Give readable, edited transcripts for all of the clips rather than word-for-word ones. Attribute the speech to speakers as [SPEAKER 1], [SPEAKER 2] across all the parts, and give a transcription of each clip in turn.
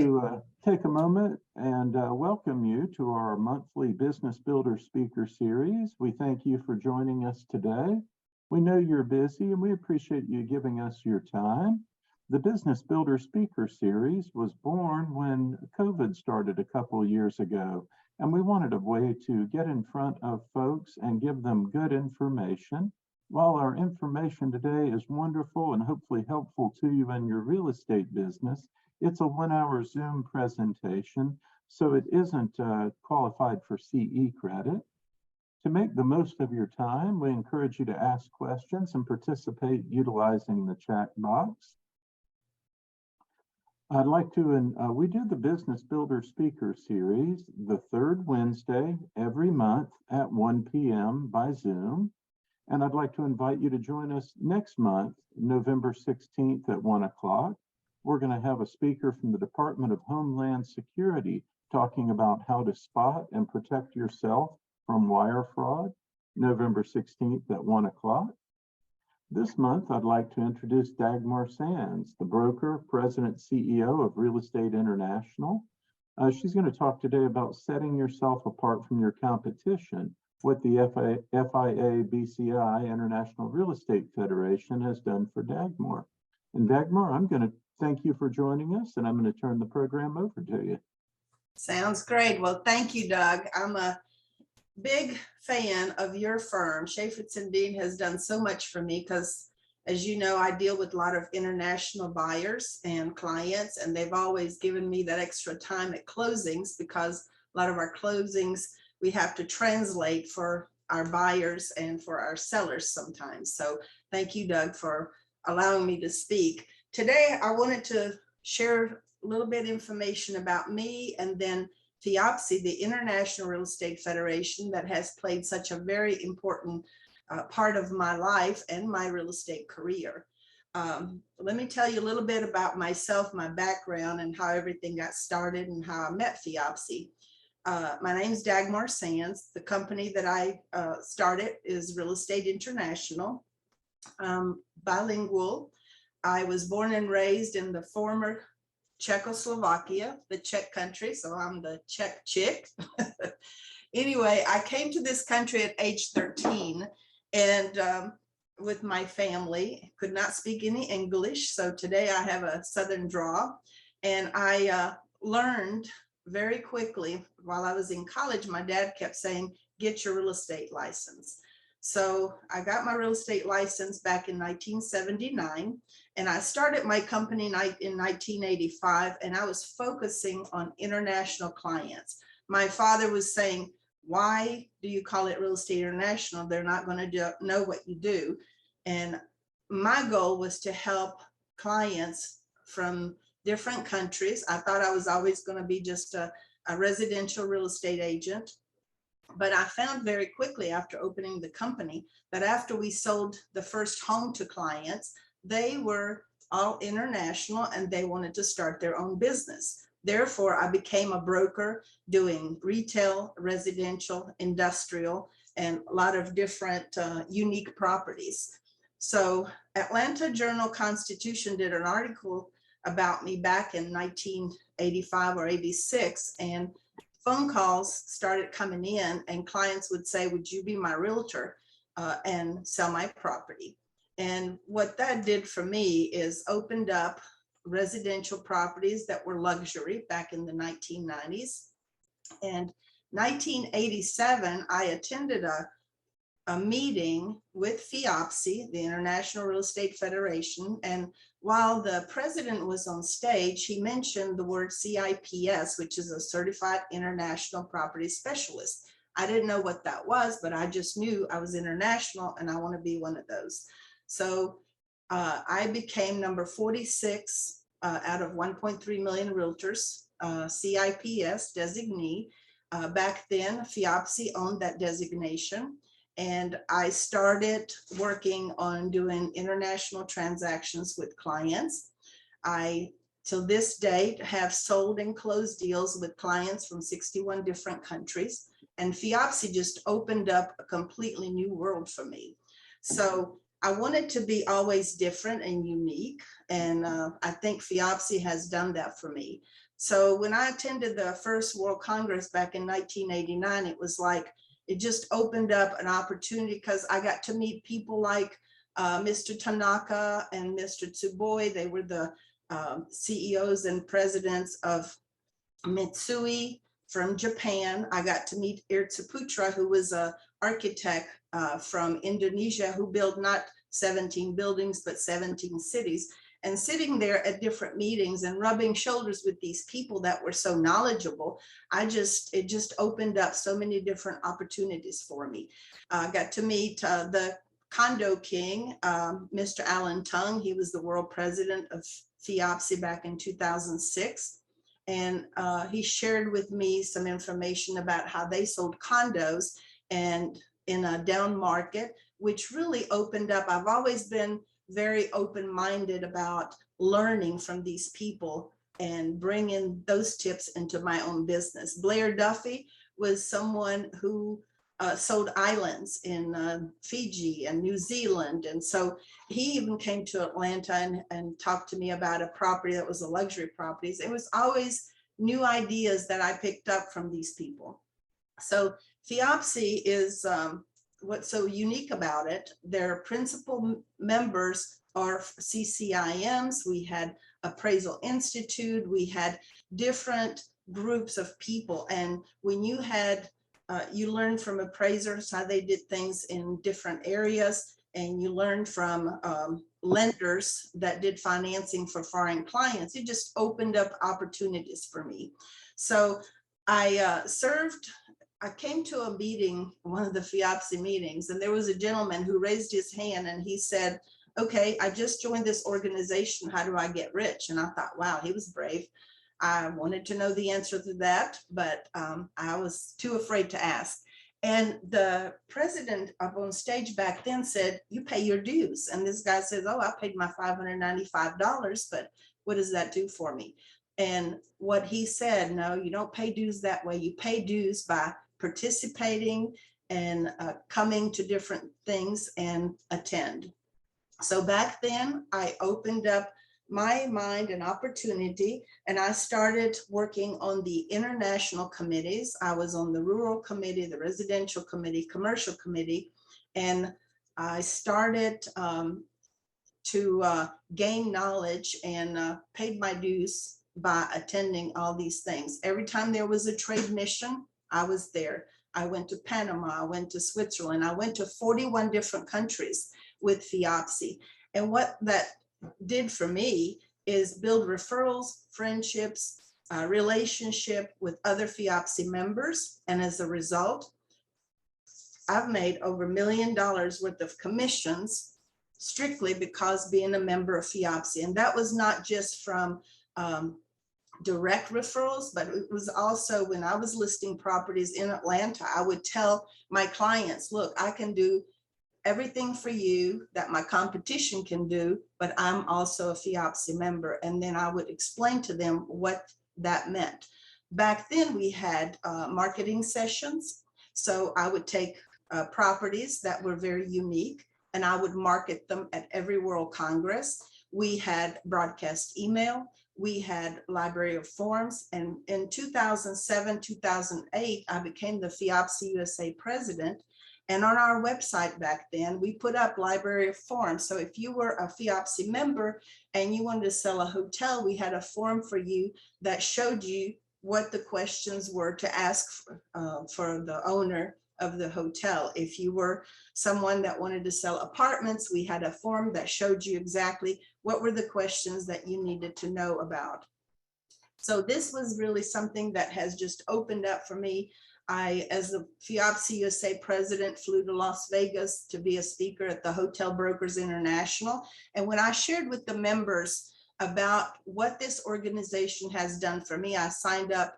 [SPEAKER 1] to take a moment and welcome you to our monthly Business Builder Speaker Series. We thank you for joining us today. We know you're busy and we appreciate you giving us your time. The Business Builder Speaker Series was born when COVID started a couple of years ago, and we wanted a way to get in front of folks and give them good information. While our information today is wonderful and hopefully helpful to you in your real estate business, it's a 1-hour Zoom presentation, so it isn't qualified for CE credit. To make the most of your time, we encourage you to ask questions and participate utilizing the chat box. I'd like to, we do the Business Builder Speaker Series the third Wednesday every month at 1 p.m. by Zoom. And I'd like to invite you to join us next month, November 16th at 1 o'clock. We're going to have a speaker from the Department of Homeland Security talking about how to spot and protect yourself from wire fraud, November 16th at 1 o'clock. This month, I'd like to introduce Dagmar Sands, the broker, president, CEO of Real Estate International. She's going to talk today about setting yourself apart from your competition, what the FIA BCI International Real Estate Federation has done for Dagmar. And Dagmar, I'm going to thank you for joining us, and I'm going to turn the program over to you.
[SPEAKER 2] Sounds great. Well, thank you, Doug. I'm a big fan of your firm. Chaffetz and Dean has done so much for me because, as you know, I deal with a lot of international buyers and clients, and they've always given me that extra time at closings because a lot of our closings we have to translate for our buyers and for our sellers sometimes. So thank you, Doug, for allowing me to speak. Today, I wanted to share a little bit of information about me and then FIABCI, the International Real Estate Federation, that has played such a very important part of my life and my real estate career. Let me tell you a little bit about myself, my background, and how everything got started and how I met FIABCI. My name is Dagmar Sands. The company that I started is Real Estate International. Bilingual. I was born and raised in the former Czechoslovakia, the Czech country, so I'm the Czech chick. Anyway, I came to this country at age 13 and with my family, could not speak any English, so today I have a Southern drawl, and I learned very quickly while I was in college. My dad kept saying, get your real estate license. So I got my real estate license back in 1979, and I started my company in 1985, and I was focusing on international clients. My father was saying, why do you call it Real Estate International? They're not going to know what you do. And my goal was to help clients from different countries. I thought I was always going to be just a residential real estate agent. But I found very quickly after opening the company that after we sold the first home to clients, they were all international and they wanted to start their own business. Therefore, I became a broker doing retail, residential, industrial, and a lot of different unique properties. So Atlanta Journal-Constitution did an article about me back in 1985 or 86, and phone calls started coming in and clients would say, would you be my realtor and sell my property? And what that did for me is opened up residential properties that were luxury back in the 1990s. And 1987, I attended a meeting with FIABCI, the International Real Estate Federation. And while the president was on stage, he mentioned the word CIPS, which is a Certified International Property Specialist. I didn't know what that was, but I just knew I was international and I want to be one of those. So I became number 46 out of 1.3 million realtors, CIPS designee. Back then, FIABCI owned that designation. And I started working on doing international transactions with clients. I, till this date, have sold and closed deals with clients from 61 different countries. And FIABCI just opened up a completely new world for me. So I wanted to be always different and unique. And I think FIABCI has done that for me. So when I attended the first World Congress back in 1989, it was like, it just opened up an opportunity because I got to meet people like Mr. Tanaka and Mr. Tsuboi. They were the CEOs and presidents of Mitsui from Japan. I got to meet Irtsuputra, who was an architect from Indonesia, who built not 17 buildings, but 17 cities. And sitting there at different meetings and rubbing shoulders with these people that were so knowledgeable, it just opened up so many different opportunities for me. I got to meet the condo king, Mr. Alan Tung. He was the world president of FIAPSI back in 2006. And he shared with me some information about how they sold condos and in a down market, which really opened up. I've always been very open-minded about learning from these people and bringing those tips into my own business. Blair Duffy was someone who sold islands in Fiji and New Zealand. And so he even came to Atlanta and talked to me about a property that was a luxury property. It was always new ideas that I picked up from these people. So FIAPSI is what's so unique about it. Their principal members are CCIMs. We had Appraisal Institute. We had different groups of people. And when you had you learned from appraisers how they did things in different areas, and you learned from lenders that did financing for foreign clients. It just opened up opportunities for me. So I came to a meeting, one of the FIAPSI meetings, and there was a gentleman who raised his hand and he said, okay, I just joined this organization. How do I get rich? And I thought, wow, he was brave. I wanted to know the answer to that, but I was too afraid to ask. And the president up on stage back then said, you pay your dues. And this guy says, oh, I paid my $595, but what does that do for me? And what he said, no, you don't pay dues that way. You pay dues by participating and coming to different things and attend. So back then I opened up my mind and opportunity, and I started working on the international committees. I was on the rural committee, the residential committee, commercial committee, and I started to gain knowledge and paid my dues by attending all these things. Every time there was a trade mission, I was there. I went to Panama, I went to Switzerland, I went to 41 different countries with FIAPSI. And what that did for me is build referrals, friendships, relationship with other FIAPSI members. And as a result, I've made over $1 million worth of commissions strictly because being a member of FIAPSI. And that was not just from direct referrals, but it was also when I was listing properties in Atlanta, I would tell my clients, look, I can do everything for you that my competition can do, but I'm also a FIAPSI member. And then I would explain to them what that meant. Back then we had marketing sessions. So I would take properties that were very unique and I would market them at every World Congress. We had broadcast email. We had library of forms. And in 2007, 2008, I became the FIAPSI USA president. And on our website back then, we put up library of forms. So if you were a FIAPSI member and you wanted to sell a hotel, we had a form for you that showed you what the questions were to ask for the owner of the hotel. If you were someone that wanted to sell apartments, we had a form that showed you exactly what were the questions that you needed to know about. So this was really something that has just opened up for me. I, as the FIAPSI USA president, flew to Las Vegas to be a speaker at the Hotel Brokers International. And when I shared with the members about what this organization has done for me, I signed up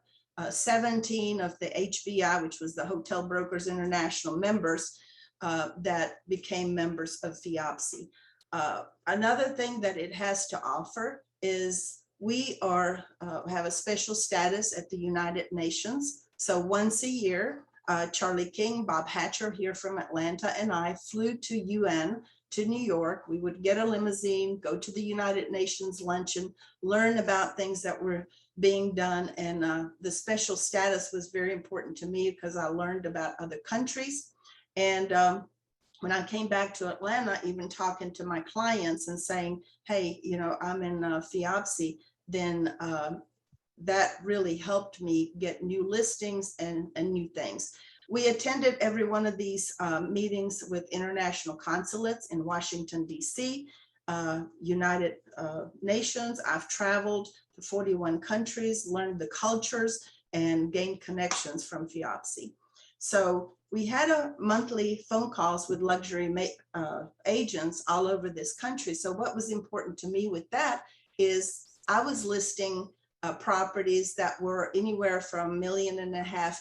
[SPEAKER 2] 17 of the HBI, which was the Hotel Brokers International members that became members of FIAPSI. Another thing that it has to offer is we have a special status at the United Nations. So once a year, Charlie King, Bob Hatcher here from Atlanta, and I flew to UN, to New York. We would get a limousine, go to the United Nations luncheon, learn about things that were being done. And the special status was very important to me because I learned about other countries. And when I came back to Atlanta, even talking to my clients and saying, hey, you know, I'm in FIABC, then that really helped me get new listings and new things. We attended every one of these meetings with international consulates in Washington, D.C., United Nations. I've traveled to 41 countries, learned the cultures, and gained connections from FIABC. So we had a monthly phone calls with luxury agents all over this country. So what was important to me with that is I was listing properties that were anywhere from $1.5 million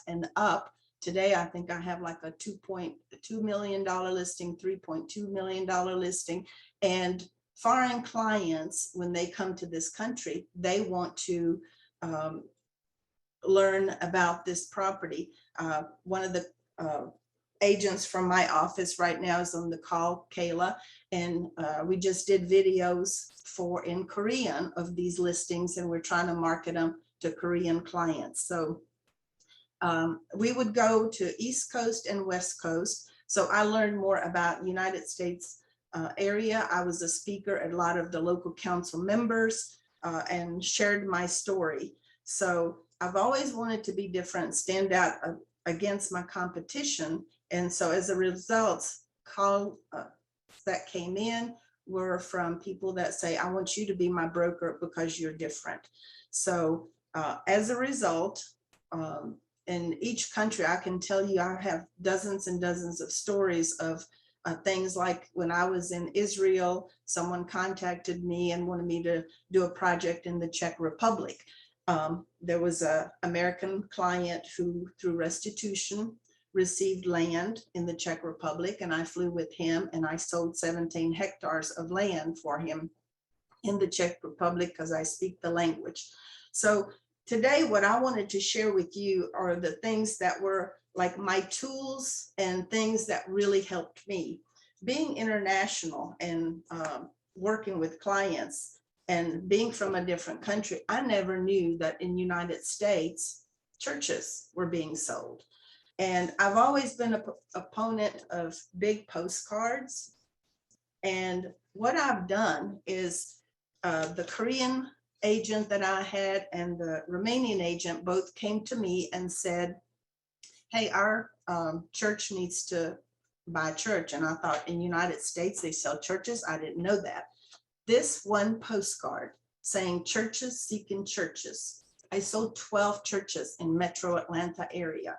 [SPEAKER 2] and up. Today, I think I have like a $2.2 million listing, $3.2 million listing. And foreign clients, when they come to this country, they want to learn about this property. One of the agents from my office right now is on the call, Kayla, and we just did videos in Korean of these listings, and we're trying to market them to Korean clients. So we would go to East Coast and West Coast. So I learned more about United States area. I was a speaker at a lot of the local council members and shared my story. So I've always wanted to be different, stand out against my competition. And so as a result, calls that came in were from people that say, I want you to be my broker because you're different. So as a result, in each country, I can tell you, I have dozens and dozens of stories of things like when I was in Israel, someone contacted me and wanted me to do a project in the Czech Republic. There was an American client who, through restitution, received land in the Czech Republic, and I flew with him and I sold 17 hectares of land for him in the Czech Republic because I speak the language. So today, what I wanted to share with you are the things that were like my tools and things that really helped me. Being international and working with clients and being from a different country, I never knew that in the United States, churches were being sold. And I've always been an opponent of big postcards. And what I've done is the Korean agent that I had and the Romanian agent both came to me and said, hey, our church needs to buy a church. And I thought in the United States, they sell churches. I didn't know that. This one postcard saying churches seeking churches. I sold 12 churches in Metro Atlanta area.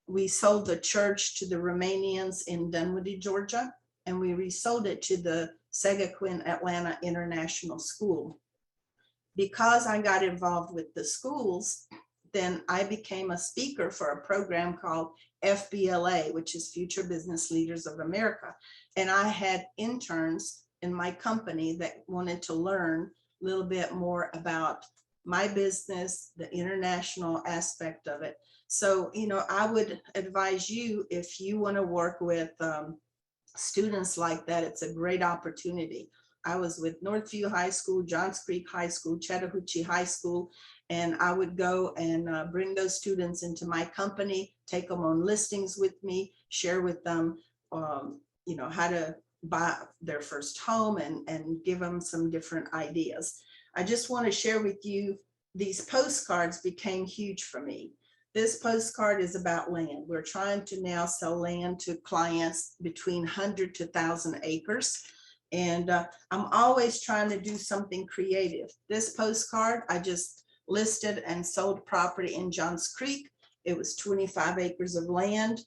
[SPEAKER 2] We sold the church to the Romanians in Dunwoody, Georgia, and we resold it to the Seguin Atlanta International School. Because I got involved with the schools, then I became a speaker for a program called FBLA, which is Future Business Leaders of America. And I had interns in my company that wanted to learn a little bit more about my business, the international aspect of it. So, you know, I would advise you, if you want to work with students like that, it's a great opportunity. I was with Northview High School, Johns Creek High School, Chattahoochee High School, and I would go and bring those students into my company, take them on listings with me, share with them, you know, how to buy their first home and give them some different ideas. I just want to share with you, these postcards became huge for me. This postcard is about land. We're trying to now sell land to clients between 100 to 1,000 acres. And I'm always trying to do something creative. This postcard, I just listed and sold property in Johns Creek. It was 25 acres of land.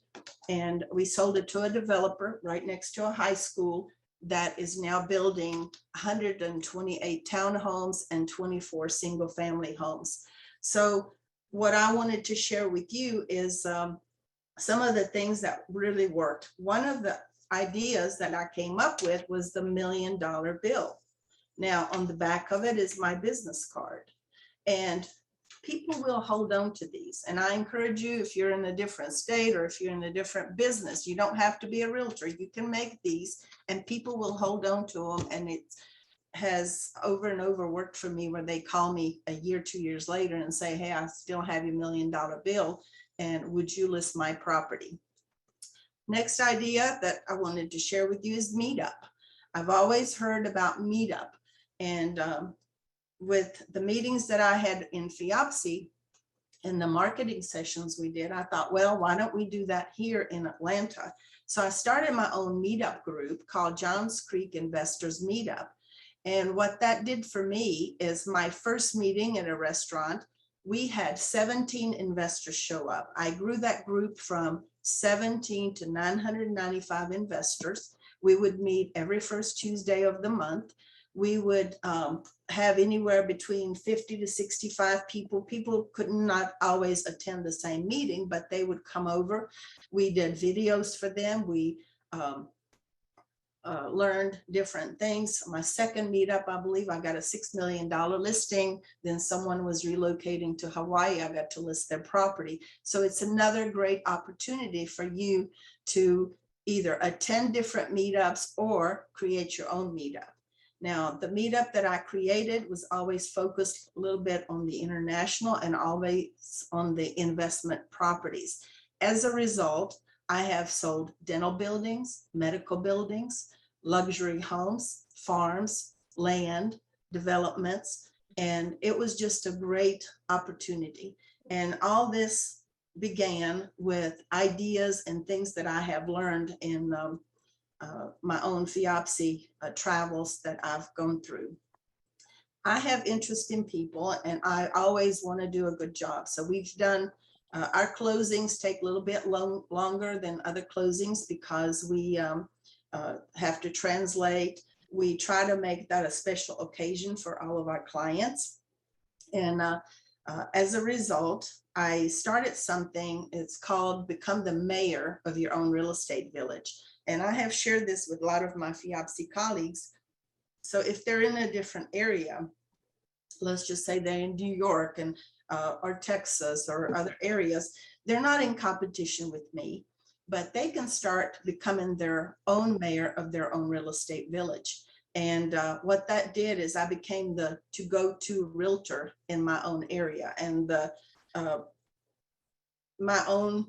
[SPEAKER 2] And we sold it to a developer right next to a high school that is now building 128 townhomes and 24 single family homes. So what I wanted to share with you is some of the things that really worked. One of the ideas that I came up with was the $1 million bill. Now on the back of it is my business card, and people will hold on to these. And I encourage you, if you're in a different state or if you're in a different business, you don't have to be a realtor. You can make these and people will hold on to them. And has over and over worked for me, where they call me a year, 2 years later and say, hey, I still have your $1 million bill, and would you list my property? Next idea that I wanted to share with you is Meetup. I've always heard about Meetup, and with the meetings that I had in FIAPSI and the marketing sessions we did, I thought, well, why don't we do that here in Atlanta? So I started my own Meetup group called Johns Creek Investors Meetup. And what that did for me is, my first meeting at a restaurant, we had 17 investors show up. I grew that group from 17 to 995 investors. We would meet every first Tuesday of the month. We would have anywhere between 50 to 65 people. People could not always attend the same meeting, but they would come over. We did videos for them. We learned different things. My second meetup, I believe I got a $6 million listing. Then someone was relocating to Hawaii. I got to list their property. So it's another great opportunity for you to either attend different meetups or create your own meetup. Now, the meetup that I created was always focused a little bit on the international and always on the investment properties. As a result, I have sold dental buildings, medical buildings, luxury homes, farms, land, developments, and it was just a great opportunity. And all this began with ideas and things that I have learned in my own FIAPSI travels that I've gone through. I have interest in people, and I always want to do a good job. So we've done our closings take a little bit longer than other closings because we have to translate. We try to make that a special occasion for all of our clients. And as a result, I started something. It's called Become the Mayor of Your Own Real Estate Village. And I have shared this with a lot of my FIAPSI colleagues. So if they're in a different area, let's just say they're in New York and or Texas or other areas, they're not in competition with me, but they can start becoming their own mayor of their own real estate village. And what that did is I became the to-go-to realtor in my own area. And the my own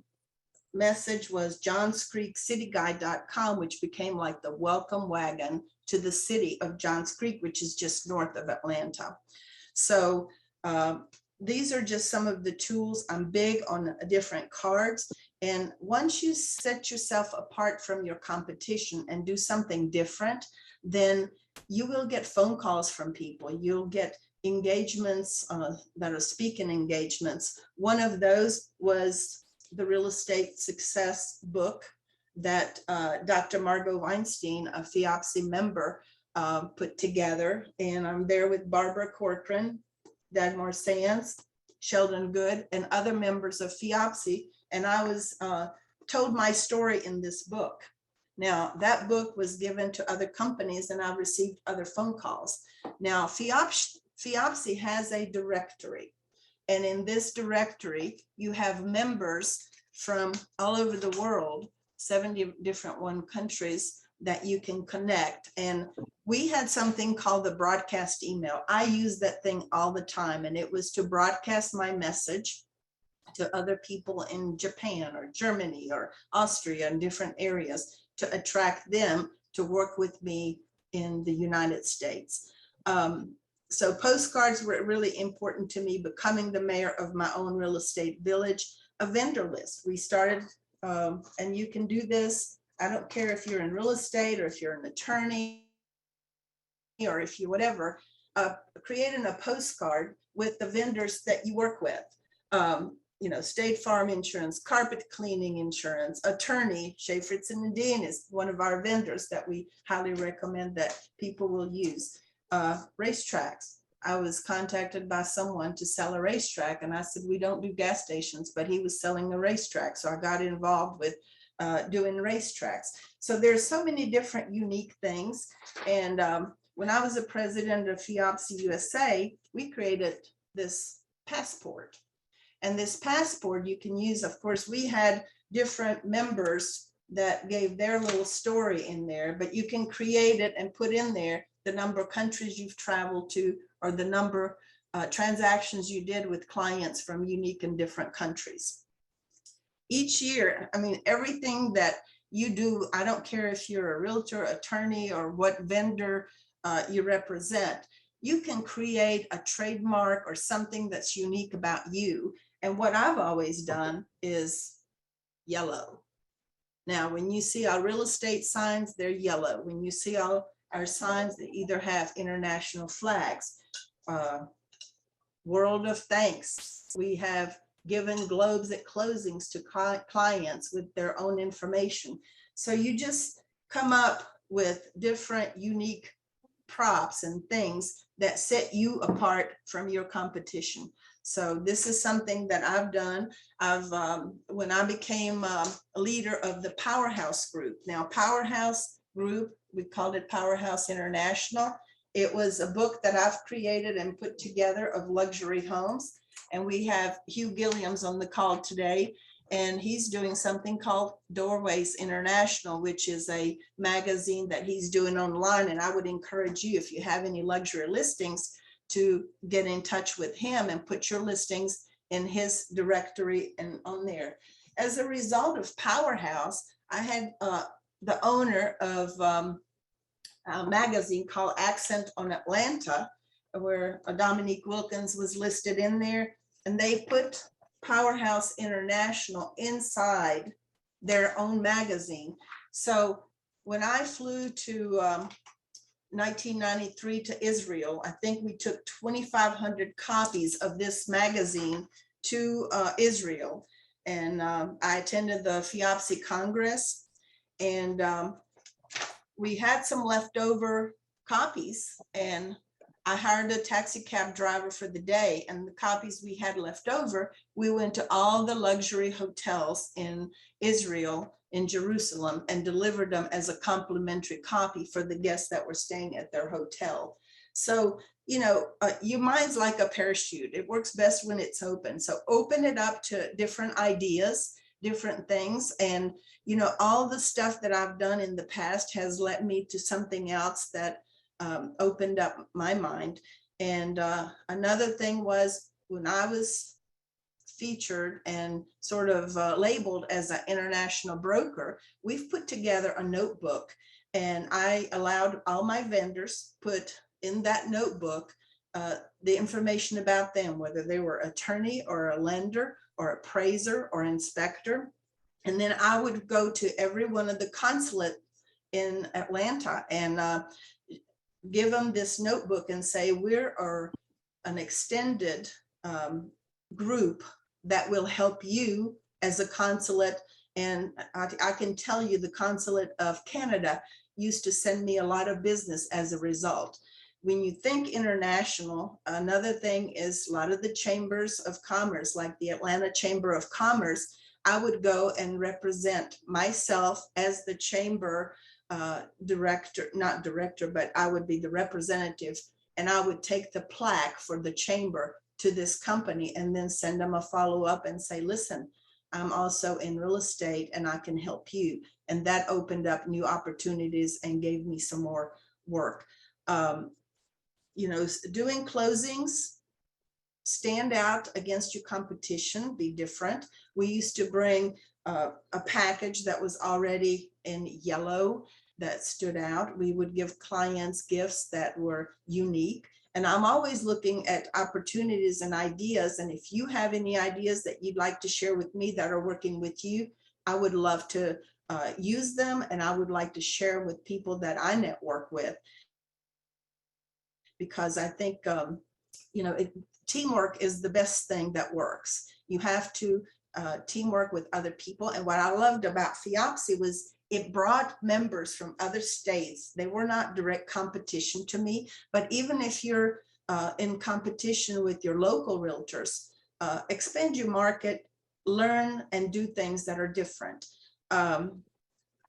[SPEAKER 2] message was johnscreekcityguide.com, which became like the welcome wagon to the city of Johns Creek, which is just north of Atlanta. So these are just some of the tools. I'm big on different cards. And once you set yourself apart from your competition and do something different, then you will get phone calls from people. You'll get engagements that are speaking engagements. One of those was the Real Estate Success book that Dr. Margot Weinstein, a FIAPSI member, put together. And I'm there with Barbara Corcoran, Dagmar Sands, Sheldon Good, and other members of FIAPSI. And I was told my story in this book. Now, that book was given to other companies, and I've received other phone calls. Now, FIAPSI has a directory. And in this directory, you have members from all over the world, 70 different countries that you can connect. And we had something called the broadcast email. I use that thing all the time, and it was to broadcast my message to other people in Japan or Germany or Austria and different areas to attract them to work with me in the United States. So postcards were really important to me, becoming the mayor of my own real estate village. A vendor list. We started, and you can do this. I don't care if you're in real estate or if you're an attorney or if you whatever, creating a postcard with the vendors that you work with. You know, State Farm Insurance, carpet cleaning insurance, attorney, Schaefertz and Dean is one of our vendors that we highly recommend that people will use. Racetracks. I was contacted by someone to sell a racetrack, and I said, we don't do gas stations, but he was selling a racetrack. So I got involved with doing racetracks. So there's so many different unique things. And when I was a president of FIAPSI USA, we created this passport. And this passport you can use, of course, we had different members that gave their little story in there, but you can create it and put in there the number of countries you've traveled to, or the number transactions you did with clients from unique and different countries. Each year, I mean, everything that you do, I don't care if you're a realtor, attorney, or what vendor you represent, you can create a trademark or something that's unique about you. And what I've always done is yellow. Now, when you see our real estate signs, they're yellow. When you see all our signs, they either have international flags, world of thanks. We have given globes at closings to clients with their own information. So you just come up with different unique props and things that set you apart from your competition. So this is something that I've done. When I became a leader of the Powerhouse Group. Now, Powerhouse Group, we called it Powerhouse International. It was a book that I've created and put together of luxury homes. And we have Hugh Gilliams on the call today, and he's doing something called Doorways International, which is a magazine that he's doing online. And I would encourage you, if you have any luxury listings, to get in touch with him and put your listings in his directory and on there. As a result of Powerhouse, I had the owner of a magazine called Accent on Atlanta, where Dominique Wilkins was listed in there, and they put Powerhouse International inside their own magazine. So when I flew to 1993 to Israel, I think we took 2,500 copies of this magazine to Israel. And I attended the FIAPSI Congress, and we had some leftover copies, and I hired a taxi cab driver for the day, and the copies we had left over, we went to all the luxury hotels in Israel, in Jerusalem, and delivered them as a complimentary copy for the guests that were staying at their hotel. So, you know, your mind's like a parachute. It works best when it's open. So open it up to different ideas, different things. And, you know, all the stuff that I've done in the past has led me to something else that opened up my mind. And another thing was, when I was featured and sort of labeled as an international broker, we've put together a notebook, and I allowed all my vendors put in that notebook the information about them, whether they were attorney or a lender or appraiser or inspector. And then I would go to every one of the consulate in Atlanta and give them this notebook and say, we are an extended group that will help you as a consulate. And I can tell you, the consulate of Canada used to send me a lot of business as a result. When you think international, another thing is a lot of the chambers of commerce, like the Atlanta Chamber of Commerce, I would go and represent myself as the chamber director, not director, but I would be the representative, and I would take the plaque for the chamber to this company and then send them a follow-up and say, listen, I'm also in real estate and I can help you. And that opened up new opportunities and gave me some more work. You know, doing closings, stand out against your competition, be different. We used to bring a package that was already in yellow that stood out. We would give clients gifts that were unique. And I'm always looking at opportunities and ideas. And if you have any ideas that you'd like to share with me that are working with you, I would love to use them. And I would like to share with people that I network with. Because I think, you know, teamwork is the best thing that works. You have to teamwork with other people. And what I loved about FIAPSI was it brought members from other states. They were not direct competition to me, but even if you're in competition with your local realtors, expand your market, learn and do things that are different.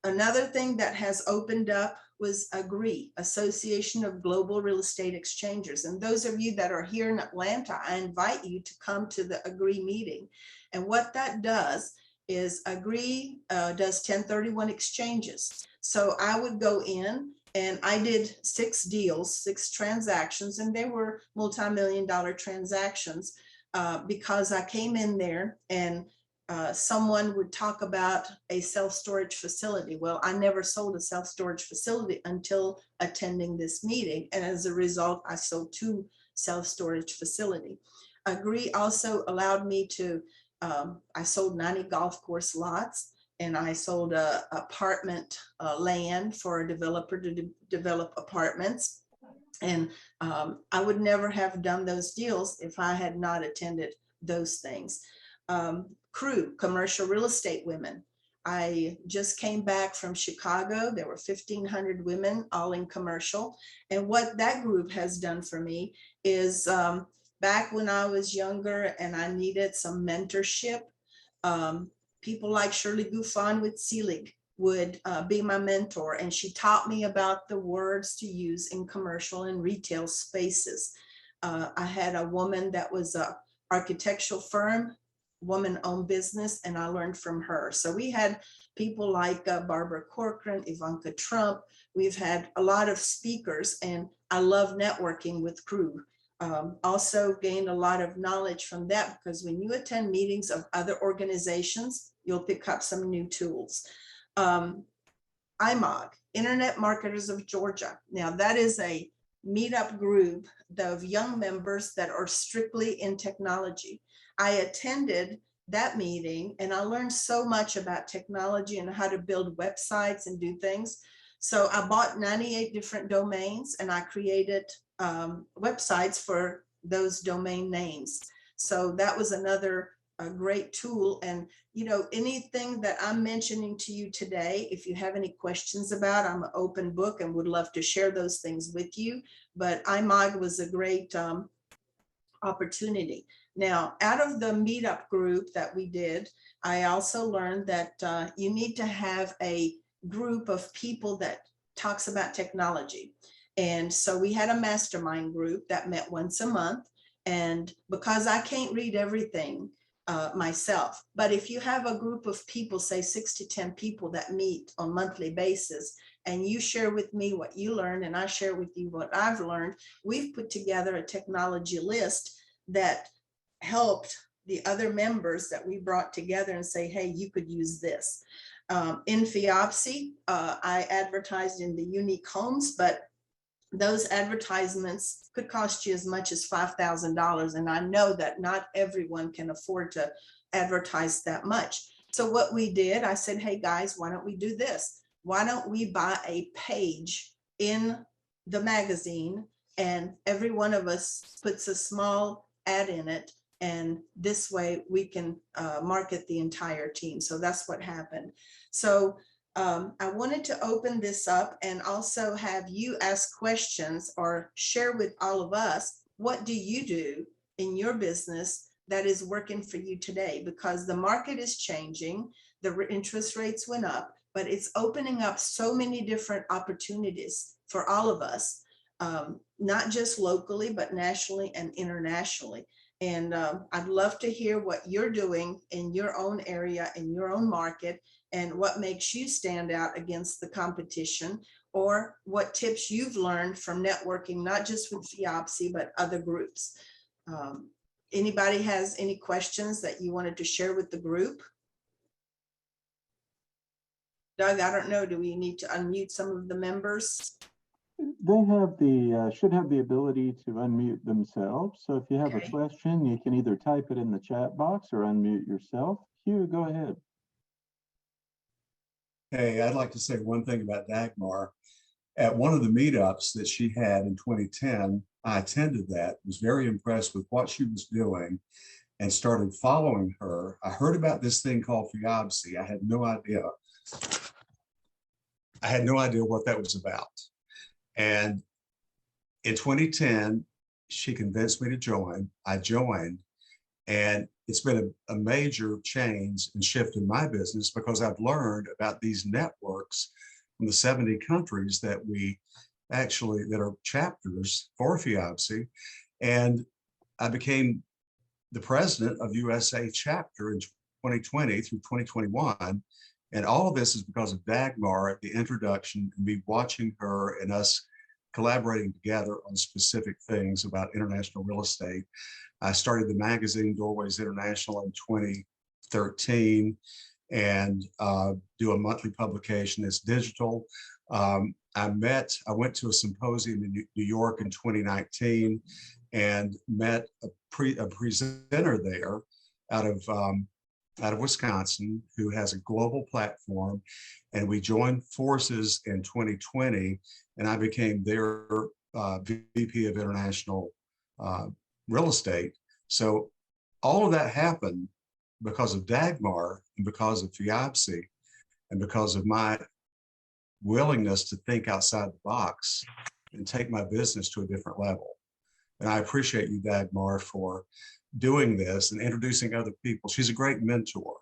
[SPEAKER 2] Another thing that has opened up was AGREE, Association of Global Real Estate Exchangers. And those of you that are here in Atlanta, I invite you to come to the AGREE meeting. And what that does is AGREE does 1031 exchanges. So I would go in And I did 6 deals, 6 transactions, and they were multi-million-dollar transactions because I came in there and someone would talk about a self-storage facility. Well, I never sold a self-storage facility until attending this meeting. And as a result, I sold 2 self-storage facility. Agree also allowed me to, I sold 90 golf course lots, and I sold a apartment land for a developer to develop apartments. And I would never have done those deals if I had not attended those things. CREW, Commercial Real Estate Women. I just came back from Chicago. There were 1,500 women, all in commercial. And what that group has done for me is back when I was younger and I needed some mentorship, people like Shirley Gouffon with Selig would be my mentor, and she taught me about the words to use in commercial and retail spaces. I had a woman that was an architectural firm, woman-owned business, and I learned from her. So we had people like Barbara Corcoran, Ivanka Trump. We've had a lot of speakers, and I love networking with CREW. Also gained a lot of knowledge from that, because when you attend meetings of other organizations, you'll pick up some new tools. IMOG, Internet Marketers of Georgia. Now that is a meetup group of young members that are strictly in technology. I attended that meeting and I learned so much about technology and how to build websites and do things. So I bought 98 different domains and I created websites for those domain names. So that was another great tool. And you know, anything that I'm mentioning to you today, if you have any questions about, I'm an open book and would love to share those things with you. But IMOG was a great opportunity. Now, out of the meetup group that we did, I also learned that you need to have a group of people that talks about technology. And so we had a mastermind group that met once a month. And because I can't read everything myself, but if you have a group of people, say 6 to 10 people that meet on a monthly basis, and you share with me what you learned and I share with you what I've learned, we've put together a technology list that helped the other members that we brought together and say, hey, you could use this. In FIAPSI, I advertised in the unique homes, but those advertisements could cost you as much as $5,000. And I know that not everyone can afford to advertise that much. So what we did, I said, hey guys, why don't we do this? Why don't we buy a page in the magazine and every one of us puts a small ad in it, and this way we can market the entire team. So that's what happened. So I wanted to open this up and also have you ask questions or share with all of us, what do you do in your business that is working for you today? Because the market is changing, the interest rates went up, but it's opening up so many different opportunities for all of us, not just locally, but nationally and internationally. And I'd love to hear what you're doing in your own area, in your own market, and what makes you stand out against the competition, or what tips you've learned from networking, not just with FIAPSI, but other groups. Anybody has any questions that you wanted to share with the group? Doug, I don't know, do we need to unmute some of the members?
[SPEAKER 1] They have the, should have the ability to unmute themselves. So if you have
[SPEAKER 2] Okay.
[SPEAKER 1] a question, you can either type it in the chat box or unmute yourself. Hugh, go ahead.
[SPEAKER 3] Hey, I'd like to say one thing about Dagmar. At one of the meetups that she had in 2010, I attended that, was very impressed with what she was doing and started following her. I heard about this thing called FIAPSI. I had no idea. I had no idea what that was about. And in 2010, she convinced me to join. I joined, and it's been a major change and shift in my business because I've learned about these networks from the 70 countries that we actually, that are chapters for FIAPSI. And I became the president of USA chapter in 2020 through 2021. And all of this is because of Dagmar, the introduction, and me watching her and us collaborating together on specific things about international real estate. I started the magazine Doorways International in 2013 and do a monthly publication. It's digital. I went to a symposium in New York in 2019 and met a presenter there out of Wisconsin who has a global platform. And we joined forces in 2020 and I became their VP of International Real Estate. So all of that happened because of Dagmar and because of FIABC and because of my willingness to think outside the box and take my business to a different level. And I appreciate you, Dagmar, for doing this and introducing other people. She's a great mentor.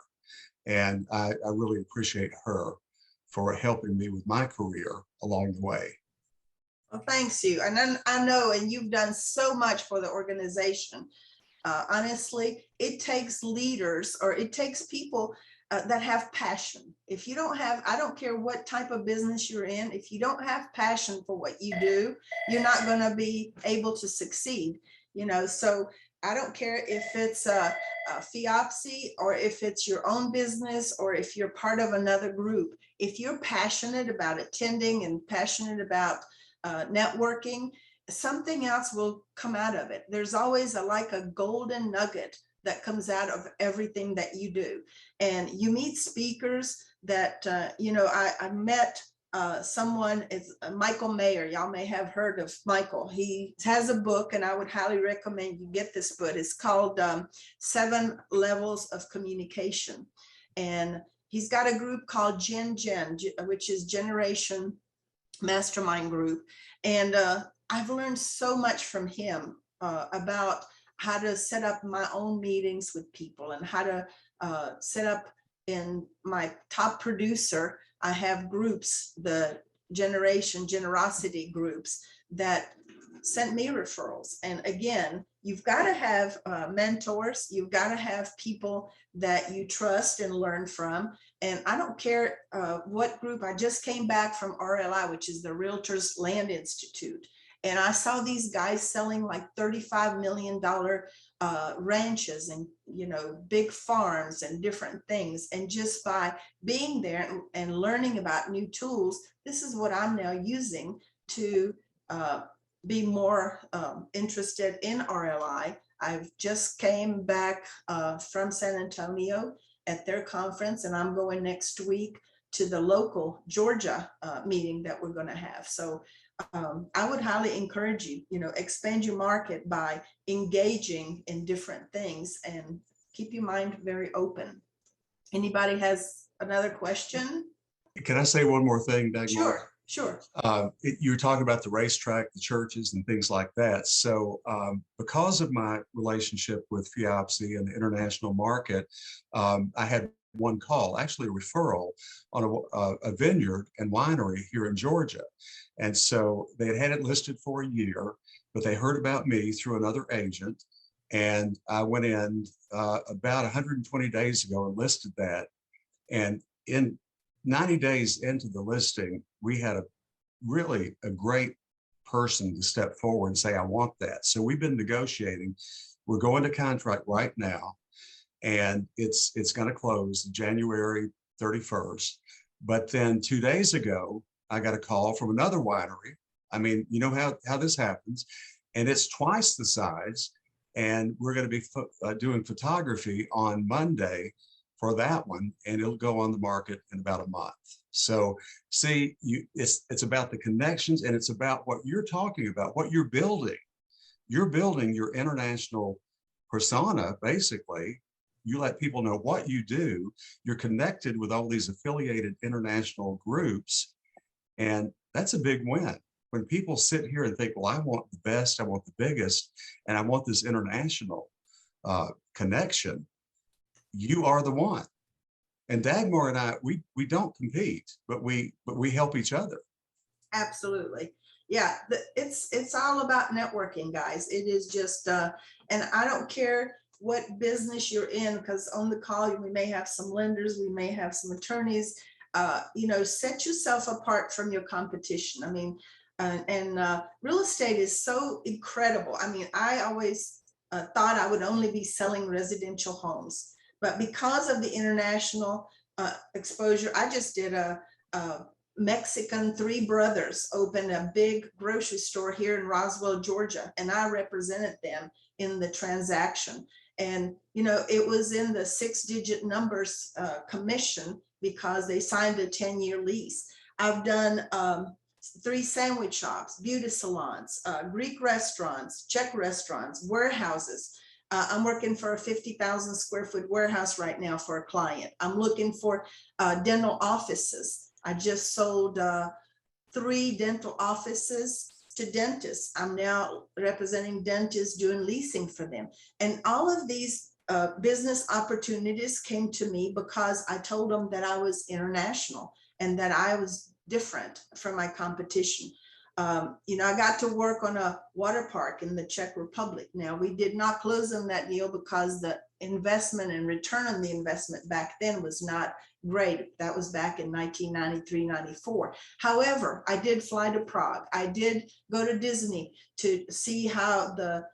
[SPEAKER 3] And I really appreciate her for helping me with my career along the way.
[SPEAKER 2] Well, thanks you. And then I know, and you've done so much for the organization. Honestly, it takes leaders, or it takes people that have passion. If you don't have, I don't care what type of business you're in, if you don't have passion for what you do, you're not going to be able to succeed. You know, so I don't care if it's a FIABC or if it's your own business or if you're part of another group. If you're passionate about attending and passionate about networking, something else will come out of it. There's always like a golden nugget that comes out of everything that you do. And you meet speakers that, you know, I met someone, is Michael Mayer. Y'all may have heard of Michael. He has a book and I would highly recommend you get this book. It's called 7 Levels of Communication. And he's got a group called Gen, which is Generation Mastermind Group. And I've learned so much from him about how to set up my own meetings with people and how to set up in my top producer. I have groups, the generosity groups that sent me referrals. And again, you've got to have mentors. You've got to have people that you trust and learn from. And I don't care what group. I just came back from RLI, which is the Realtors Land Institute. And I saw these guys selling like $35 million ranches and, you know, big farms and different things. And just by being there and learning about new tools, this is what I'm now using to be more interested in RLI. I've just came back from San Antonio at their conference, and I'm going next week to the local Georgia meeting that we're going to have. So I would highly encourage you, you know, expand your market by engaging in different things and keep your mind very open. Anybody has another question?
[SPEAKER 3] Can I say one more thing, Dagmar?
[SPEAKER 2] Sure, sure.
[SPEAKER 3] You were talking about the racetrack, the churches and things like that. So because of my relationship with FIABC and the international market, I had one call, actually a referral on a vineyard and winery here in Georgia. And so they had had it listed for a year, but they heard about me through another agent. And I went in about 120 days ago and listed that. And in 90 days into the listing, we had a great person to step forward and say, I want that. So we've been negotiating. We're going to contract right now. And it's going to close January 31st. But then 2 days ago, I got a call from another winery. I mean, you know how this happens. And it's twice the size. And we're going to be doing photography on Monday for that one. And it'll go on the market in about a month. So see, it's about the connections, and it's about what you're talking about, what you're building. You're building your international persona, basically. You let people know what you do. You're connected with all these affiliated international groups. And that's a big win. When people sit here and think, well, I want the best, I want the biggest, and I want this international connection, you are the one. And Dagmar and I, we don't compete, but we help each other.
[SPEAKER 2] Absolutely. Yeah, it's all about networking, guys. It is just, and I don't care what business you're in, because on the call, we may have some lenders, we may have some attorneys. You know, set yourself apart from your competition. I mean, real estate is so incredible. I mean, I always thought I would only be selling residential homes, but because of the international exposure, I just did a Mexican three brothers opened a big grocery store here in Roswell, Georgia, and I represented them in the transaction. And, you know, it was in the 6-digit numbers commission because they signed a 10-year lease. I've done 3 sandwich shops, beauty salons, Greek restaurants, Czech restaurants, warehouses. I'm working for a 50,000 square foot warehouse right now for a client. I'm looking for dental offices. I just sold 3 dental offices to dentists. I'm now representing dentists doing leasing for them. And all of these business opportunities came to me because I told them that I was international and that I was different from my competition. You know, I got to work on a water park in the Czech Republic. Now, we did not close on that deal because the investment and return on the investment back then was not great. That was back in 1993, 94. However, I did fly to Prague. I did go to Disney to see how the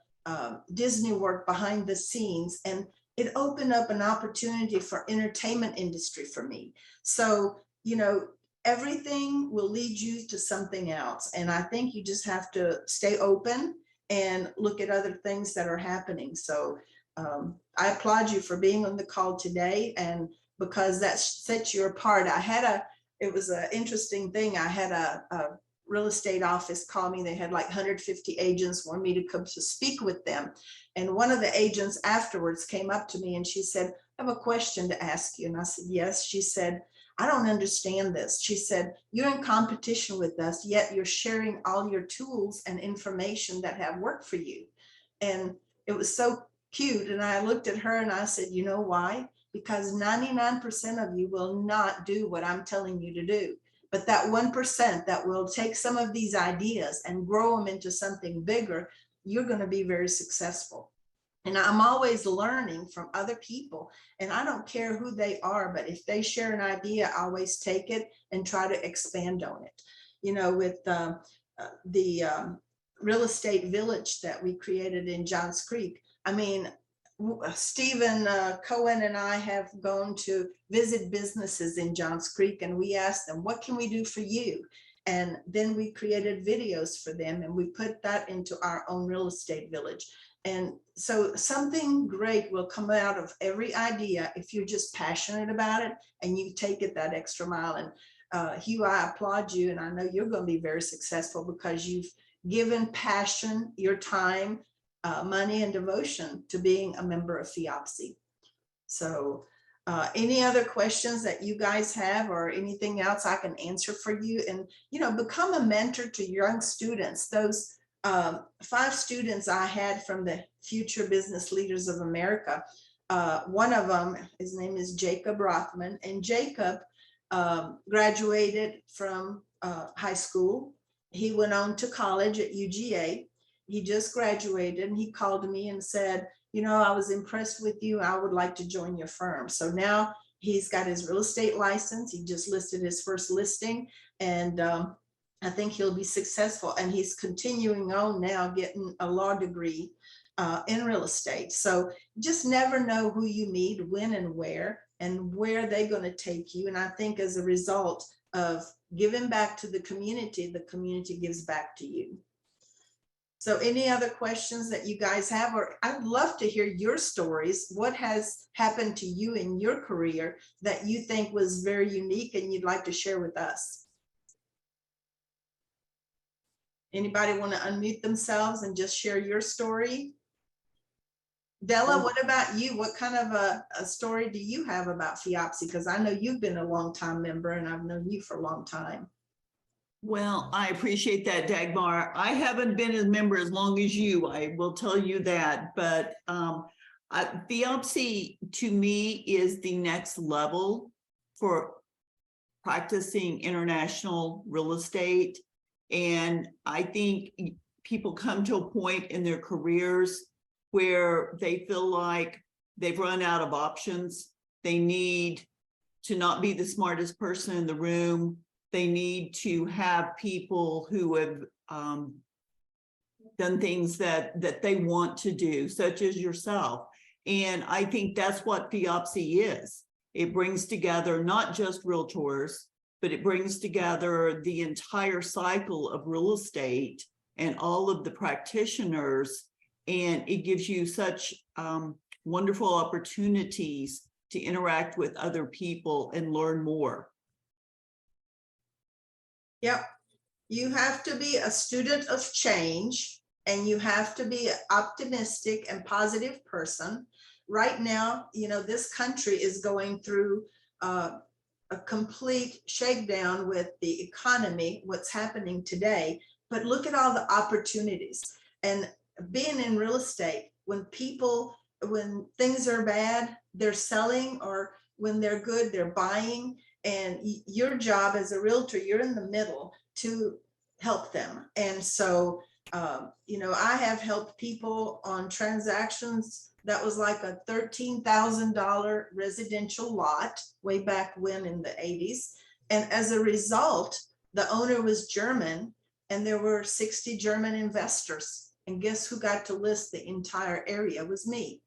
[SPEAKER 2] Disney worked behind the scenes, and it opened up an opportunity for entertainment industry for me. So, you know, everything will lead you to something else. And I think you just have to stay open and look at other things that are happening. So I applaud you for being on the call today. And because that sets you apart, it was an interesting thing. I had a real estate office call me. They had like 150 agents want me to come to speak with them. And one of the agents afterwards came up to me and she said, I have a question to ask you. And I said, yes. She said, I don't understand this. She said, you're in competition with us, yet you're sharing all your tools and information that have worked for you. And it was so cute. And I looked at her and I said, you know why? Because 99% of you will not do what I'm telling you to do. But that 1% that will take some of these ideas and grow them into something bigger, you're going to be very successful. And I'm always learning from other people, and I don't care who they are, but if they share an idea, I always take it and try to expand on it. You know, with the real estate village that we created in Johns Creek, I mean, Stephen Cohen and I have gone to visit businesses in Johns Creek, and we asked them, what can we do for you? And then we created videos for them, and we put that into our own real estate village. And so something great will come out of every idea if you're just passionate about it and you take it that extra mile. And Hugh, I applaud you, and I know you're going to be very successful because you've given passion, your time, money, and devotion to being a member of FIOPSI. So any other questions that you guys have or anything else I can answer for you? And, you know, become a mentor to young students. Those 5 students I had from the Future Business Leaders of America. One of them, his name is Jacob Rothman, and Jacob graduated from high school. He went on to college at UGA. He just graduated, and he called me and said, you know, I was impressed with you. I would like to join your firm. So now he's got his real estate license. He just listed his first listing, and I think he'll be successful, and he's continuing on now getting a law degree in real estate. So just never know who you meet, when and where they're going to take you. And I think as a result of giving back to the community gives back to you. So any other questions that you guys have, or I'd love to hear your stories. What has happened to you in your career that you think was very unique and you'd like to share with us? Anybody want to unmute themselves and just share your story? Della, what about you? What kind of a story do you have about FIOPSI? Because I know you've been a long time member and I've known you for a long time.
[SPEAKER 4] Well, I appreciate that, Dagmar. I haven't been a member as long as you, I will tell you that, but FIOPSI to me is the next level for practicing international real estate. And I think people come to a point in their careers where they feel like they've run out of options. They need to not be the smartest person in the room. They need to have people who have done things that they want to do, such as yourself. And I think that's what FIAPSI is. It brings together not just realtors, but it brings together the entire cycle of real estate and all of the practitioners. And it gives you such wonderful opportunities to interact with other people and learn more.
[SPEAKER 2] Yep. You have to be a student of change, and you have to be an optimistic and positive person. Right now, you know, this country is going through a complete shakedown with the economy, what's happening today. But look at all the opportunities. And being in real estate, when things are bad, they're selling, or when they're good, they're buying. And your job as a realtor, you're in the middle to help them. And so, you know, I have helped people on transactions that was like a $13,000 residential lot way back when in the 80s. And as a result, the owner was German, and there were 60 German investors. And guess who got to list the entire area? Was me.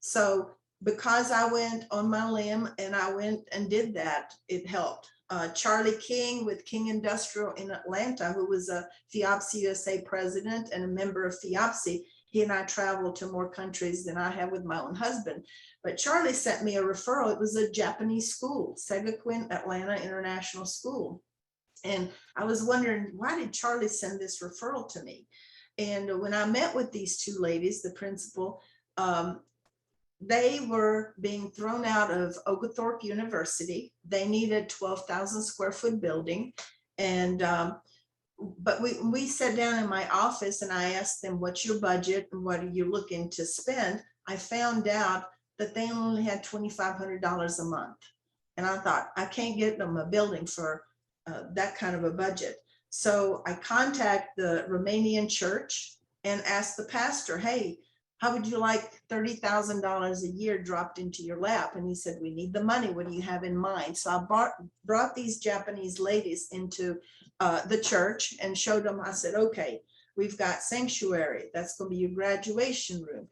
[SPEAKER 2] So because I went on my limb and I went and did that, it helped. Charlie King with King Industrial in Atlanta, who was a FIAPSI USA president and a member of FIAPSI, he and I traveled to more countries than I have with my own husband. But Charlie sent me a referral. It was a Japanese school, Segaquin Atlanta International School. And I was wondering, why did Charlie send this referral to me? And when I met with these two ladies, the principal, they were being thrown out of Oglethorpe University. They needed 12,000 square foot building. And but we sat down in my office and I asked them, what's your budget and what are you looking to spend? I found out that they only had $2,500 a month. And I thought, I can't get them a building for that kind of a budget. So I contact the Romanian church and asked the pastor, hey, how would you like $30,000 a year dropped into your lap? And he said, we need the money. What do you have in mind? So I brought these Japanese ladies into the church and showed them. I said, okay, we've got sanctuary. That's going to be your graduation room.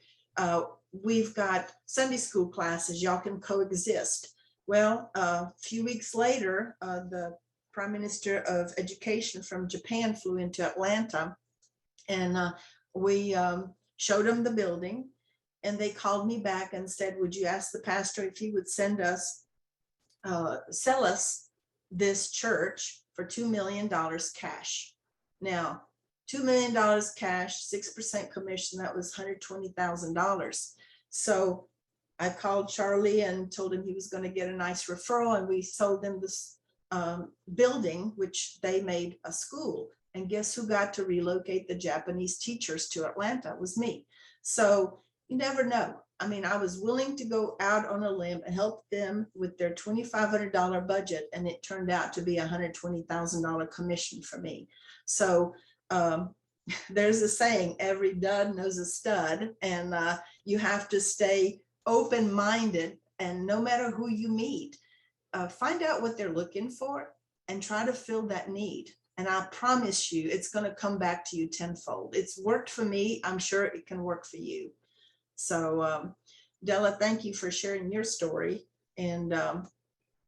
[SPEAKER 2] We've got Sunday school classes. Y'all can coexist. Well, a few weeks later, the Prime Minister of Education from Japan flew into Atlanta, and we showed them the building, and they called me back and said, would you ask the pastor if he would sell us this church for $2 million cash. Now, $2 million cash, 6% commission, that was $120,000. So I called Charlie and told him he was going to get a nice referral, and we sold them this building, which they made a school. And guess who got to relocate the Japanese teachers to Atlanta? It was me. So you never know. I mean, I was willing to go out on a limb and help them with their $2,500 budget, and it turned out to be a $120,000 commission for me. So there's a saying, every dud knows a stud, and you have to stay open-minded, and no matter who you meet, find out what they're looking for and try to fill that need. And I promise you, it's going to come back to you tenfold. It's worked for me. I'm sure it can work for you. So Della, thank you for sharing your story. And,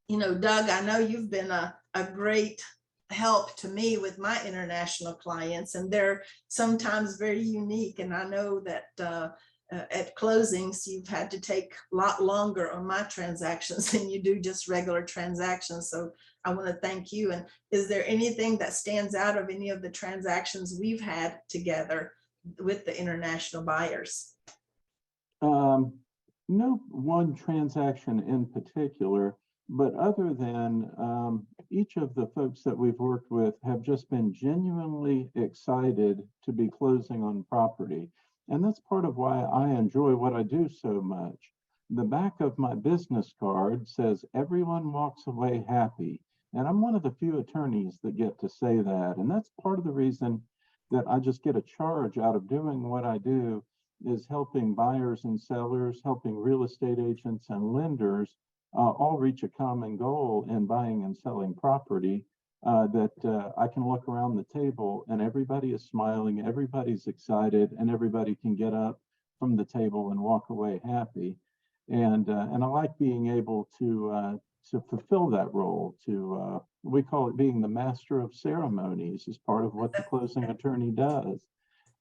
[SPEAKER 2] you know, Doug, I know you've been a great help to me with my international clients, and they're sometimes very unique. And I know that at closings, you've had to take a lot longer on my transactions than you do just regular transactions. So I want to thank you. And is there anything that stands out of any of the transactions we've had together with the international buyers?
[SPEAKER 1] No one transaction in particular, but other than each of the folks that we've worked with have just been genuinely excited to be closing on property. And that's part of why I enjoy what I do so much. The back of my business card says, everyone walks away happy. And I'm one of the few attorneys that get to say that. And that's part of the reason that I just get a charge out of doing what I do, is helping buyers and sellers, helping real estate agents and lenders all reach a common goal in buying and selling property. That I can look around the table and everybody is smiling, everybody's excited, and everybody can get up from the table and walk away happy. And I like being able to fulfill that role. We call it being the master of ceremonies, as part of what the closing attorney does.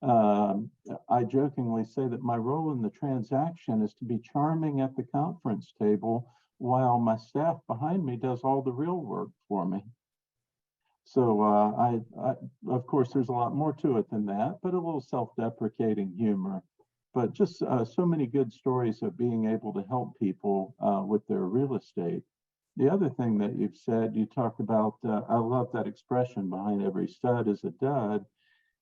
[SPEAKER 1] I jokingly say that my role in the transaction is to be charming at the conference table while my staff behind me does all the real work for me. So of course, there's a lot more to it than that, but a little self-deprecating humor. But just so many good stories of being able to help people with their real estate. The other thing that you've said, you talked about, I love that expression, behind every stud is a dud.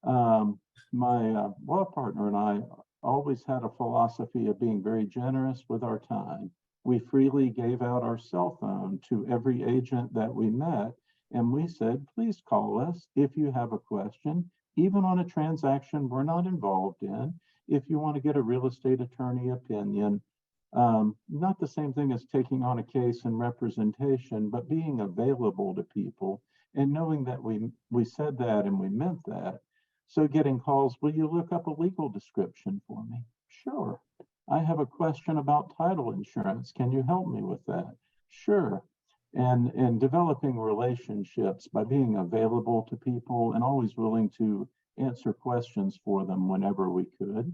[SPEAKER 1] My law partner and I always had a philosophy of being very generous with our time. We freely gave out our cell phone to every agent that we met, and we said, please call us if you have a question, even on a transaction we're not involved in. If you want to get a real estate attorney opinion, not the same thing as taking on a case and representation, but being available to people and knowing that we said that and we meant that. So getting calls, will you look up a legal description for me? Sure. I have a question about title insurance. Can you help me with that? Sure. And developing relationships by being available to people and always willing to answer questions for them whenever we could.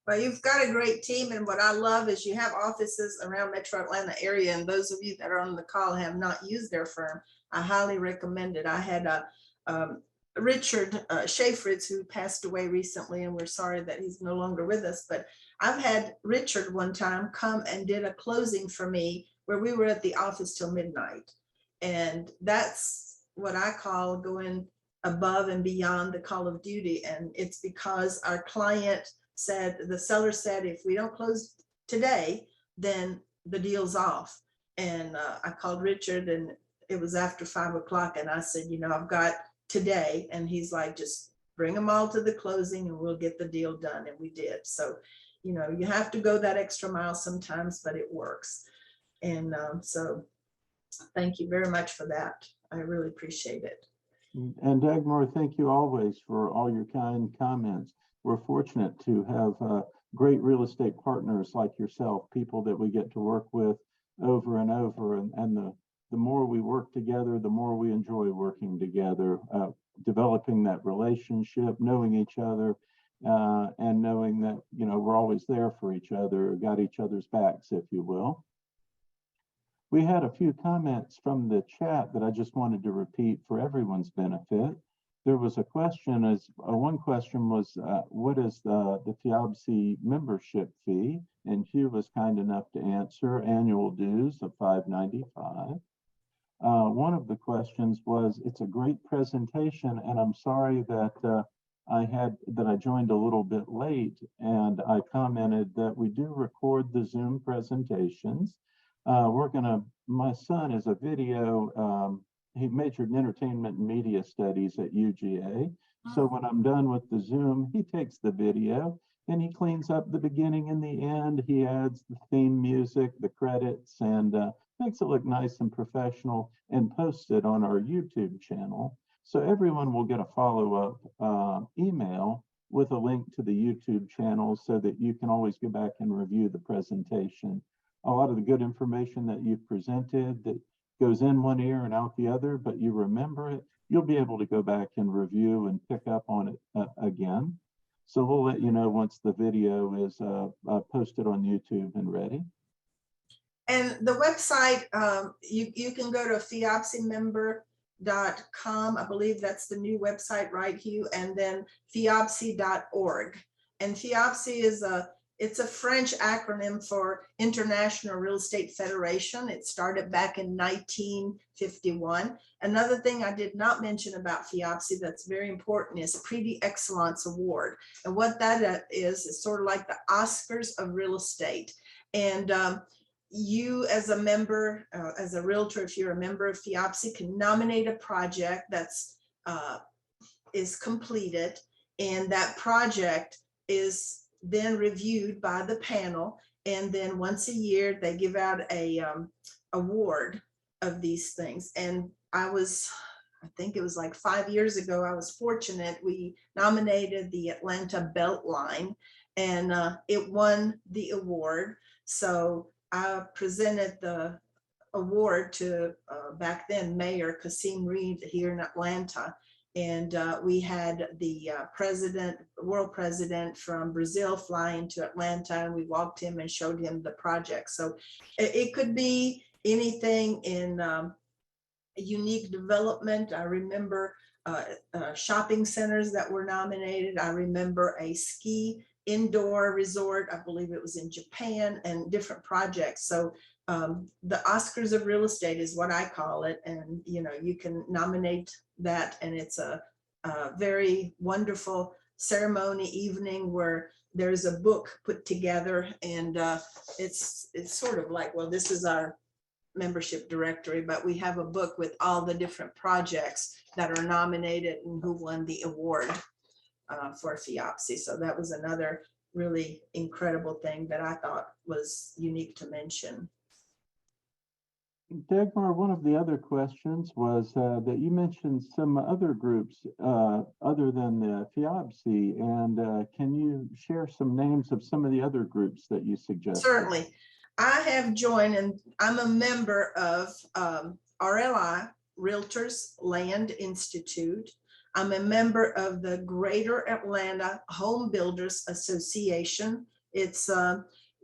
[SPEAKER 2] Well, you've got a great team, and what I love is you have offices around Metro Atlanta area, and those of you that are on the call have not used their firm, I highly recommend it. I had Richard Shafritz, who passed away recently, and we're sorry that he's no longer with us, but I've had Richard one time come and did a closing for me where we were at the office till midnight. And that's what I call going above and beyond the call of duty. And it's because our client said, the seller said, if we don't close today, then the deal's off. And I called Richard, and it was after 5 o'clock. And I said, you know, I've got today. And he's like, just bring them all to the closing and we'll get the deal done. And we did. So, you know, you have to go that extra mile sometimes, but it works. And so thank you very much for that. I really appreciate it.
[SPEAKER 1] And Dagmar, thank you always for all your kind comments. We're fortunate to have great real estate partners like yourself, people that we get to work with over and over. And the more we work together, the more we enjoy working together, developing that relationship, knowing each other, and knowing that, you know, we're always there for each other, got each other's backs, if you will. We had a few comments from the chat that I just wanted to repeat for everyone's benefit. There was a question, one question was, what is the FIABC membership fee? And Hugh was kind enough to answer, annual dues of $5.95. One of the questions was, it's a great presentation, and I'm sorry that I joined a little bit late, and I commented that we do record the Zoom presentations. My son is a video, he majored in entertainment and media studies at UGA. So when I'm done with the Zoom, he takes the video and he cleans up the beginning and the end. He adds the theme music, the credits, and makes it look nice and professional, and posts it on our YouTube channel. So everyone will get a follow-up email with a link to the YouTube channel so that you can always go back and review the presentation. A lot of the good information that you've presented that goes in one ear and out the other, but you remember it, you'll be able to go back and review and pick up on it again. So we'll let you know once the video is posted on YouTube and ready.
[SPEAKER 2] And the website, you can go to fiabcmember.com. I believe that's the new website, right, Hugh? And then fiabc.org. And FIABC it's a French acronym for International Real Estate Federation. It started back in 1951. Another thing I did not mention about FIABC that's very important is Prix d'Excellence Award. And what that is sort of like the Oscars of real estate. And you as a member, as a realtor, if you're a member of FIABC, can nominate a project that's is completed, and that project is then reviewed by the panel. And then once a year, they give out a award of these things. And I think it was like 5 years ago, I was fortunate. We nominated the Atlanta Beltline, and it won the award. So I presented the award to back then Mayor Kasim Reed here in Atlanta. And we had the world president from Brazil fly into Atlanta, and we walked him and showed him the project. So it could be anything in unique development. I remember shopping centers that were nominated. I remember a ski indoor resort. I believe it was in Japan, and different projects. So the Oscars of real estate is what I call it. And, you know, you can nominate that, and it's a very wonderful ceremony evening where there's a book put together, and it's sort of like, well, this is our membership directory, but we have a book with all the different projects that are nominated and who won the award for FIOPSI. So that was another really incredible thing that I thought was unique to mention.
[SPEAKER 1] Dagmar, one of the other questions was that you mentioned some other groups other than the FIOPSI, and can you share some names of some of the other groups that you suggested?
[SPEAKER 2] Certainly. I have joined, and I'm a member of RLI, Realtors Land Institute. I'm a member of the Greater Atlanta Home Builders Association. It's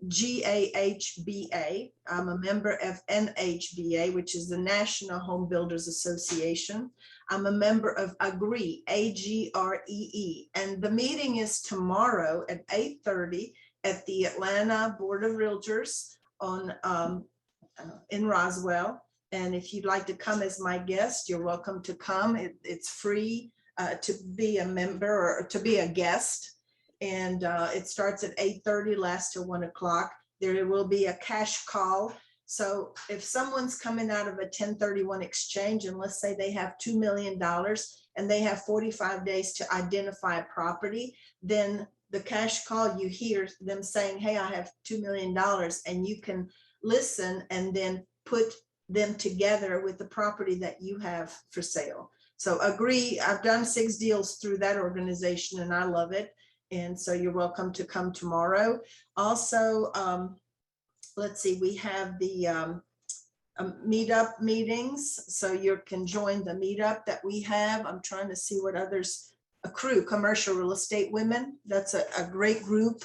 [SPEAKER 2] GAHBA. I'm a member of NHBA, which is the National Home Builders Association. I'm a member of AGREE, AGREE, and the meeting is tomorrow at 8:30 at the Atlanta Board of Realtors on in Roswell. And if you'd like to come as my guest, you're welcome to come. It's free to be a member or to be a guest. And it starts at 8:30, lasts till 1 o'clock. There will be a cash call. So if someone's coming out of a 1031 exchange, and let's say they have $2 million and they have 45 days to identify a property, then the cash call, you hear them saying, hey, I have $2 million, and you can listen and then put them together with the property that you have for sale. So AGREE, I've done 6 deals through that organization, and I love it. And so you're welcome to come tomorrow. Also, let's see, we have the meetup meetings. So you can join the meetup that we have. I'm trying to see what others, a crew, Commercial Real Estate Women. That's a great group.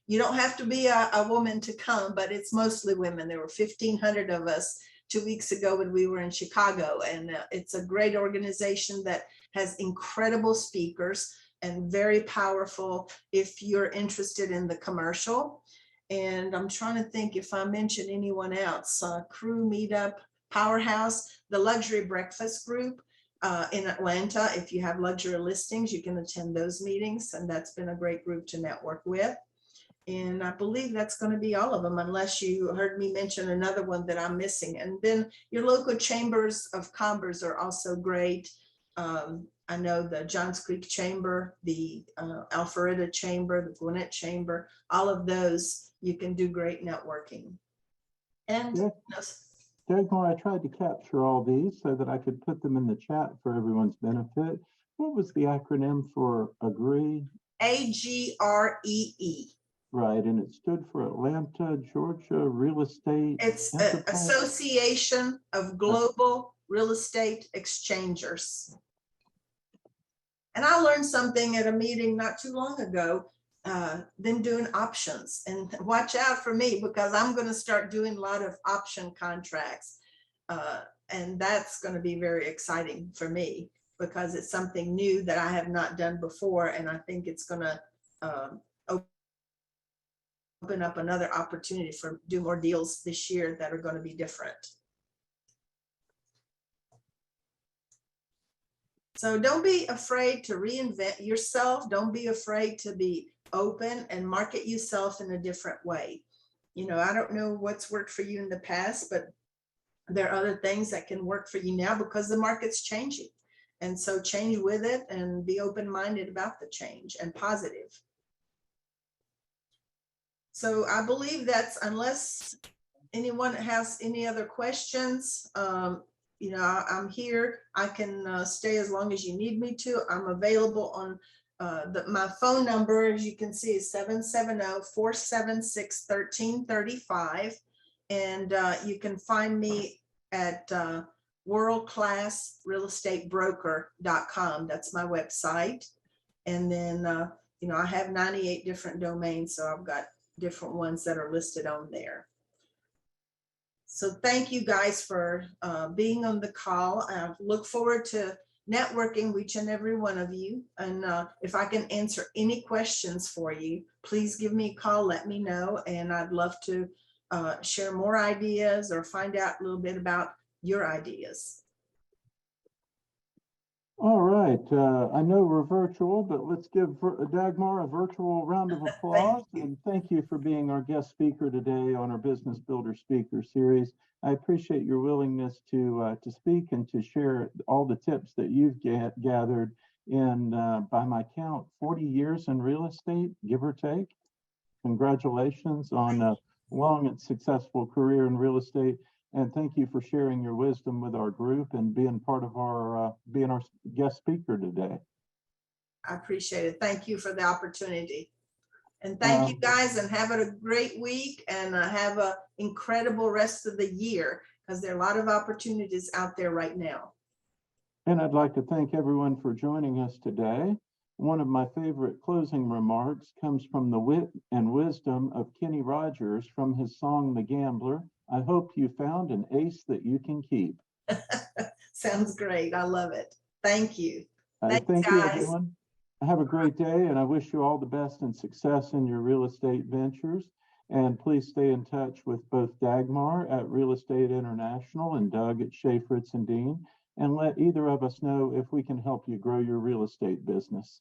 [SPEAKER 2] You don't have to be a woman to come, but it's mostly women. There were 1,500 of us 2 weeks ago when we were in Chicago, and it's a great organization that has incredible speakers and very powerful if you're interested in the commercial. And I'm trying to think if I mentioned anyone else. Crew Meetup, Powerhouse, the Luxury Breakfast Group in Atlanta. If you have luxury listings, you can attend those meetings, and that's been a great group to network with. And I believe that's going to be all of them, unless you heard me mention another one that I'm missing. And then your local chambers of commerce are also great. I know the Johns Creek Chamber, the Alpharetta Chamber, the Gwinnett Chamber, all of those, you can do great networking. And
[SPEAKER 1] Dagmar, I tried to capture all these so that I could put them in the chat for everyone's benefit. What was the acronym for AGREE?
[SPEAKER 2] AGREE.
[SPEAKER 1] Right, and it stood for Atlanta, Georgia Real Estate.
[SPEAKER 2] It's an Association of Global Real Estate Exchangers. And I learned something at a meeting not too long ago, then doing options. And watch out for me, because I'm going to start doing a lot of option contracts. And that's going to be very exciting for me, because it's something new that I have not done before. And I think it's going to open up another opportunity for do more deals this year that are going to be different. So don't be afraid to reinvent yourself. Don't be afraid to be open and market yourself in a different way. You know, I don't know what's worked for you in the past, but there are other things that can work for you now, because the market's changing. And so change with it and be open-minded about the change and positive. So I believe that's, unless anyone has any other questions, you know, I'm here. I can stay as long as you need me to. I'm available on my phone number, as you can see, is 770-476-1335. And you can find me at worldclassrealestatebroker.com. That's my website. And then, you know, I have 98 different domains, so I've got different ones that are listed on there. So thank you guys for being on the call. I look forward to networking with each and every one of you. And if I can answer any questions for you, please give me a call, let me know. And I'd love to share more ideas or find out a little bit about your ideas.
[SPEAKER 1] All right, I know we're virtual, but let's give Dagmar a virtual round of applause. And thank you for being our guest speaker today on our Business Builder Speaker Series. I appreciate your willingness to speak and to share all the tips that you've gathered in, by my count, 40 years in real estate, give or take. Congratulations on a long and successful career in real estate. And thank you for sharing your wisdom with our group and being part of our, being our guest speaker today.
[SPEAKER 2] I appreciate it. Thank you for the opportunity. And thank you guys, and have a great week, and have an incredible rest of the year, because there are a lot of opportunities out there right now.
[SPEAKER 1] And I'd like to thank everyone for joining us today. One of my favorite closing remarks comes from the wit and wisdom of Kenny Rogers from his song, The Gambler. I hope you found an ace that you can keep.
[SPEAKER 2] Sounds great. I love it. Thank you.
[SPEAKER 1] Thank you, everyone. Have a great day, and I wish you all the best and success in your real estate ventures. And please stay in touch with both Dagmar at Real Estate International and Doug at Shea Fritz and Dean, and let either of us know if we can help you grow your real estate business.